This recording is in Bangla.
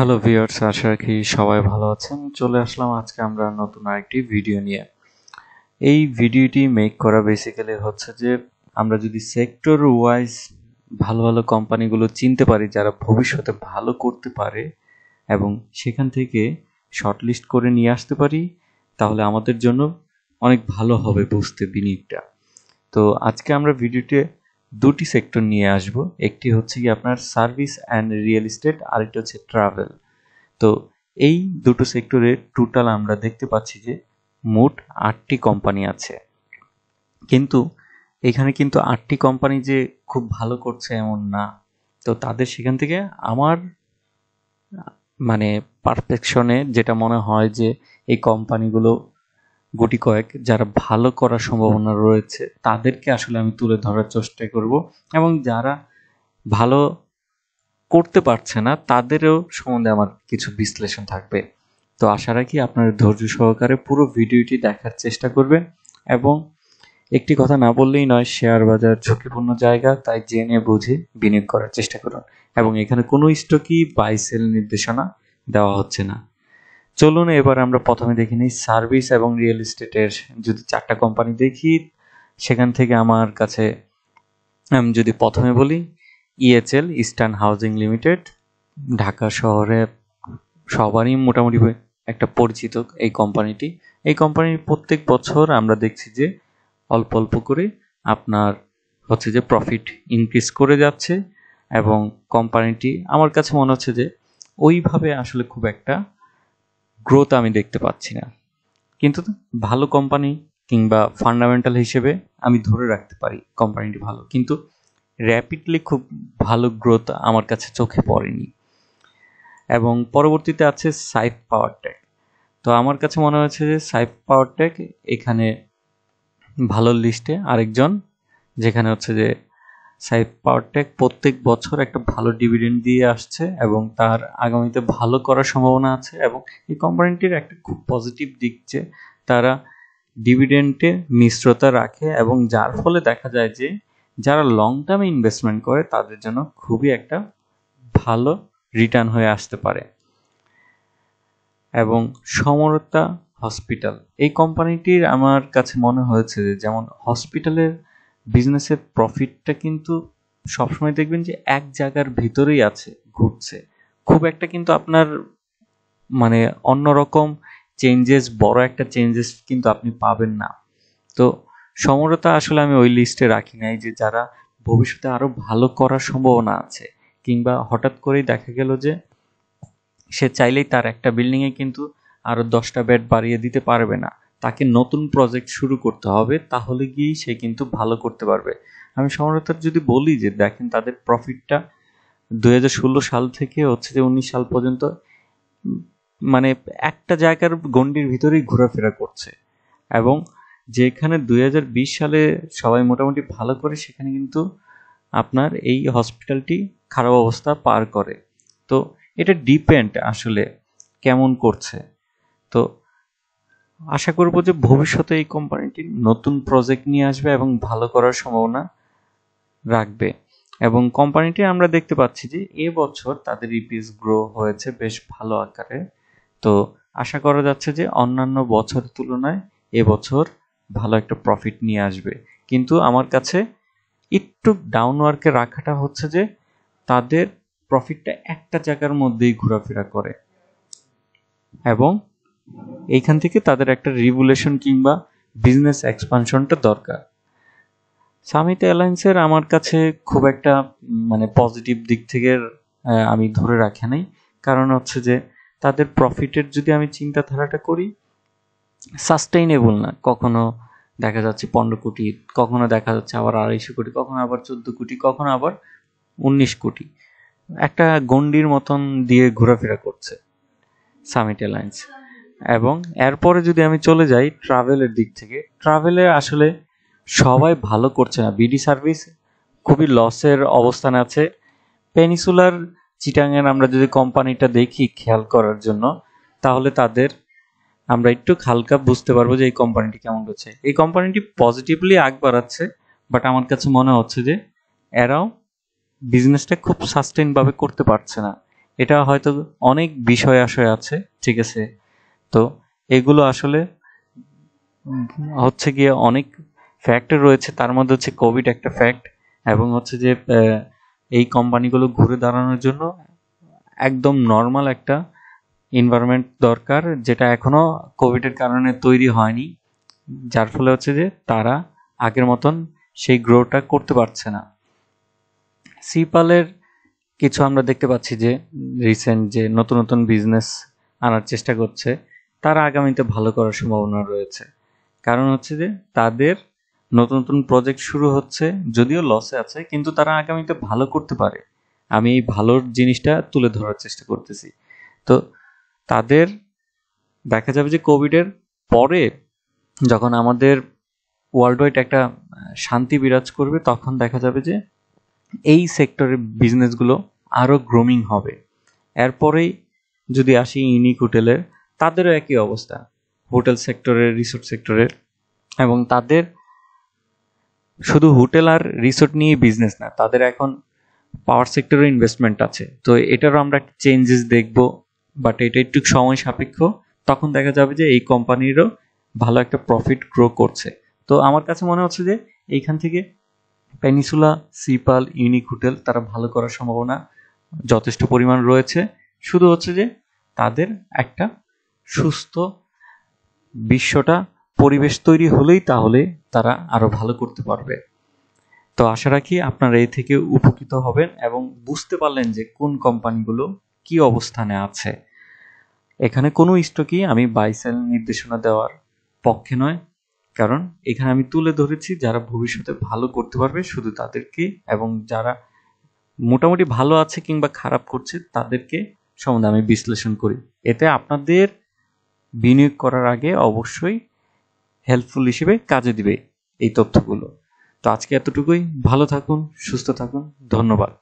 হ্যালো ভিউয়ার্স, আশা রাখি সবাই ভালো আছেন। চলে আসলাম আজকে আমরা নতুন আরেকটি ভিডিও নিয়ে। এই ভিডিওটি মেক করা বেসিক্যালি হচ্ছে যে আমরা যদি সেক্টর ওয়াইজ ভালো ভালো কোম্পানিগুলো চিনতে পারি যারা ভবিষ্যতে ভালো করতে পারে এবং সেখান থেকে শর্টলিস্ট করে নিয়ে আসতে পারি, তাহলে আমাদের জন্য অনেক ভালো হবে বুঝতে বিনিয়োগটা। তো আজকে আমরা ভিডিওতে দুটি সেক্টর নিয়ে আসব। একটি হচ্ছে কি আপনার সার্ভিস অ্যান্ড রিয়েল এস্টেট, আরেকটি হচ্ছে ট্রাভেল। তো এই দুটো সেক্টরে টোটাল আমরা দেখতে পাচ্ছি যে মোট 8টি কোম্পানি আছে, কিন্তু এখানে কিন্তু 8টি কোম্পানি যে খুব ভালো করছে এমন না। তো তাদের সেখান থেকে আমার মানে পারফেকশনে যেটা মনে হয় যে এই কোম্পানিগুলো গুটি কয়েক যারা ভালো করার সম্ভাবনা রয়েছে তাদেরকে আসলে আমি তুলে ধরার চেষ্টা করব, এবং যারা ভালো করতে পারছে না তাদেরও সম্বন্ধে আমার কিছু বিশ্লেষণ থাকবে। তো আশা রাখি আপনারা ধৈর্য সহকারে পুরো ভিডিওটি দেখার চেষ্টা করবেন, এবং একটি কথা না বললেই নয়, শেয়ার বাজার ঝুঁকিপূর্ণ জায়গা, তাই জেনে বুঝে বিনিয়োগ করার চেষ্টা করুন, এবং এখানে কোনো স্টকই বাই সেল নির্দেশনা দেওয়া হচ্ছে না। চলুন এবার আমরা প্রথমে দেখে নিই সার্ভিস এবং রিয়েল এস্টেটের যদি 4টা কোম্পানি দেখি, সেখান থেকে আমার কাছে আমি যদি প্রথমে বলি EHL, eastern housing limited, Dhaka শহরে সবারই মোটামুটি একটা পরিচিত এই কোম্পানিটি। এই কোম্পানির প্রত্যেক বছর আমরা দেখছি যে অল্প অল্প করে আপনার হচ্ছে যে প্রফিট ইনক্রিজ করে যাচ্ছে, এবং কোম্পানিটি আমার কাছে মনে হচ্ছে যে ওইভাবে আসলে খুব একটা গ্রোথ আমি দেখতে পাচ্ছি না, কিন্তু ভালো কোম্পানি কিংবা ফান্ডামেন্টাল হিসেবে আমি ধরে রাখতে পারি কোম্পানিটি ভালো, কিন্তু র্যাপিডলি খুব ভালো গ্রোথ আমার কাছে চোখে পড়েনি। এবং পরবর্তীতে আছে সাইফ পাওয়ারটেক। তো আমার কাছে মনে হয়েছে যে সাইফ পাওয়ারটেক এখানে ভালো লিস্টে আরেকজন, যেখানে হচ্ছে যে সাইফ পাওয়ারটেক প্রত্যেক বছর একটা ভালো ডিভিডেন্ড দিয়ে আসছে এবং তার আগামীতে ভালো করার সম্ভাবনা আছে। এবং এই কোম্পানিটির একটা খুব পজিটিভ দিক যে তারা ডিভিডেন্ডে মিশ্রতা রাখে, এবং যার ফলে দেখা যায় যে যারা লং টার্মে ইনভেস্টমেন্ট করে তাদের জন্য খুবই একটা ভালো রিটার্ন হয়ে আসতে পারে। এবং সমরতা হসপিটাল, এই কোম্পানিটির আমার কাছে মনে হয়েছে যে যেমন হসপিটালের বিজনেসের প্রফিটটা কিন্তু সবসময় দেখবেন যে এক জায়গার ভিতরেই আছে, ঘুরছে, খুব একটা কিন্তু আপনার মানে অন্যরকম চেঞ্জেস, বড় একটা চেঞ্জেস কিন্তু আপনি পাবেন না। তো সমরতা আসলে আমি ওই লিস্টে রাখি নাই যে যারা ভবিষ্যতে আরো ভালো করার সম্ভাবনা আছে, কিংবা হঠাৎ করেই দেখা গেল যে সে চাইলেই তার একটা বিল্ডিংয়ে কিন্তু আরো 10টা বেড বাড়িয়ে দিতে পারবে না, তাকে নতুন প্রজেক্ট শুরু করতে হবে, তাহলে গিয়েই সে কিন্তু ভালো করতে পারবে। আমি সমরতার যদি বলি যে দেখেন তাদের প্রফিটটা 2016 সাল থেকে হচ্ছে যে 19 সাল পর্যন্ত মানে একটা জায়গার গণ্ডির ভিতরেই ঘোরাফেরা করছে, এবং যেখানে 2020 সালে সবাই মোটামুটি ভালো করে সেখানে কিন্তু আপনার এই হসপিটালটি খারাপ অবস্থা পার করে। তো এটা ডিপেন্ড আসলে কেমন করছে। তো আশা করব যে ভবিষ্যতে এই কোম্পানিটি নতুন প্রজেক্ট নিয়ে আসবে এবং ভালো করার সম্ভাবনা রাখবে। এবং কোম্পানিটি আমরা দেখতে পাচ্ছি যে এবছর তাদের ইপিএস গ্রো হয়েছে বেশ ভালো আকারে। তো আশা করা যাচ্ছে যে অন্যান্য বছরের তুলনায় এবছর ভালো একটা প্রফিট নিয়ে আসবে। কিন্তু আমার কাছে একটু ডাউনওয়ার্কে রাখাটা হচ্ছে যে তাদের প্রফিটটা একটা জায়গার মধ্যেই ঘোরাফেরা করে, এবং এইখান থেকে তাদের একটা রিভুলেশন কিংবা বিজনেস এক্সপানশনটা দরকার। সামিট এয়ারলাইন্সের আমার কাছে খুব একটা মানে পজিটিভ দিক থেকে আমি ধরে রাখি নাই, কারণ হচ্ছে যে তাদের প্রফিটের যদি আমি চিন্তাধারাটা করি সাস্টেইনেবল না, কখনো দেখা যাচ্ছে 15 কোটি, কখনো দেখা যাচ্ছে আবার 250 কোটি, কখনো আবার 14 কোটি, কখনো আবার 19 কোটি, একটা গন্ডির মতন দিয়ে ঘোরাফেরা করছে সামিট এয়ারলাইন্স। এবং এরপরে যদি আমি চলে যাই ট্রাভেলের দিক থেকে, ট্রাভেলে আসলে সবাই ভালো করছে না, বিডি সার্ভিস খুবই লসের অবস্থানে আছে। পেনিসুলার চিটাঙের আমরা যদি কোম্পানিটা দেখি খেয়াল করার জন্য, তাহলে তাদের আমরা একটু হালকা বুঝতে পারবো যে এই কোম্পানিটি কেমন করছে। এই কোম্পানিটি পজিটিভলি আগ বাড়াচ্ছে, বাট আমার কাছে মনে হচ্ছে যে এরাও বিজনেসটা খুব সাস্টেইন ভাবে করতে পারছে না। এটা হয়তো অনেক বিষয় আশয় আছে, ঠিক আছে। তো এগুলো আসলে হচ্ছে গিয়ে অনেক ফ্যাক্টর রয়েছে, তার মধ্যে হচ্ছে কোভিড একটা ফ্যাক্ট, এবং হচ্ছে যে এই কোম্পানিগুলো ঘুরে দাঁড়ানোর জন্য একদম নর্মাল একটা এনভায়রনমেন্ট দরকার, যেটা এখনো কোভিডের কারণে তৈরি হয়নি, যার ফলে হচ্ছে যে তারা আগের মতন সেই গ্রোটা করতে পারছে না। সিপালের কিছু আমরা দেখতে পাচ্ছি যে রিসেন্ট যে নতুন নতুন বিজনেস আনার চেষ্টা করছে, তারা আগামীতে ভালো করার সম্ভাবনা রয়েছে। কারণ হচ্ছে যে তাদের নতুন নতুন প্রজেক্ট শুরু হচ্ছে, যদিও লসে আছে, কিন্তু তারা আগামীতে ভালো করতে পারে। আমি এই ভালোর জিনিসটা তুলে ধরার চেষ্টা করতেছি। তো তাদের দেখা যাবে যে কোভিডের পরে যখন আমাদের ওয়ার্ল্ড ওয়াইড একটা শান্তি বিরাজ করবে, তখন দেখা যাবে যে এই সেক্টরের বিজনেসগুলো আরও গ্রোমিং হবে। এরপরেই যদি আসি ইউনিক হোটেলের, তাদেরও একই অবস্থা, হোটেল সেক্টরের, রিসোর্ট সেক্টরের, এবং তাদের শুধু হোটেল আর রিসোর্ট নিয়ে বিজনেস না, তাদের এখন পাওয়ার সেক্টরে ইনভেস্টমেন্ট আছে। তো এটারও আমরা একটা চেঞ্জেস দেখব, বাট এটা একটু সময় সাপেক্ষ। তখন দেখা যাবে যে এই কোম্পানিরও ভালো একটা প্রফিট গ্রো করছে। তো আমার কাছে মনে হচ্ছে যে এইখান থেকে পেনিসুলা, সিপাল, ইউনিক হোটেল তারা ভালো করার সম্ভাবনা যথেষ্ট পরিমাণ রয়েছে। শুধু হচ্ছে যে তাদের একটা সুস্থ বিশ্বটা পরিবেশ তৈরি হলেই তাহলে তারা আরো ভালো করতে পারবে। তো আশা রাখি আপনারা এই থেকে উপকৃত হবেন এবং বুঝতে পারলেন যে কোন কোম্পানিগুলো কি অবস্থানে আছে। এখানে কোনো স্টকই আমি বাই সেল নির্দেশনা দেওয়ার পক্ষে নয়, কারণ এখানে আমি তুলে ধরেছি যারা ভবিষ্যতে ভালো করতে পারবে শুধু তাদেরকে, এবং যারা মোটামুটি ভালো আছে কিংবা খারাপ করছে তাদেরকে সম্বন্ধে আমি বিশ্লেষণ করি। এতে আপনাদের বিনিয়োগ করার আগে অবশ্যই হেল্পফুল হিসেবে কাজে দিবে এই তথ্যগুলো। তো আজকে এতটুকুই। ভালো থাকুন, সুস্থ থাকুন, ধন্যবাদ।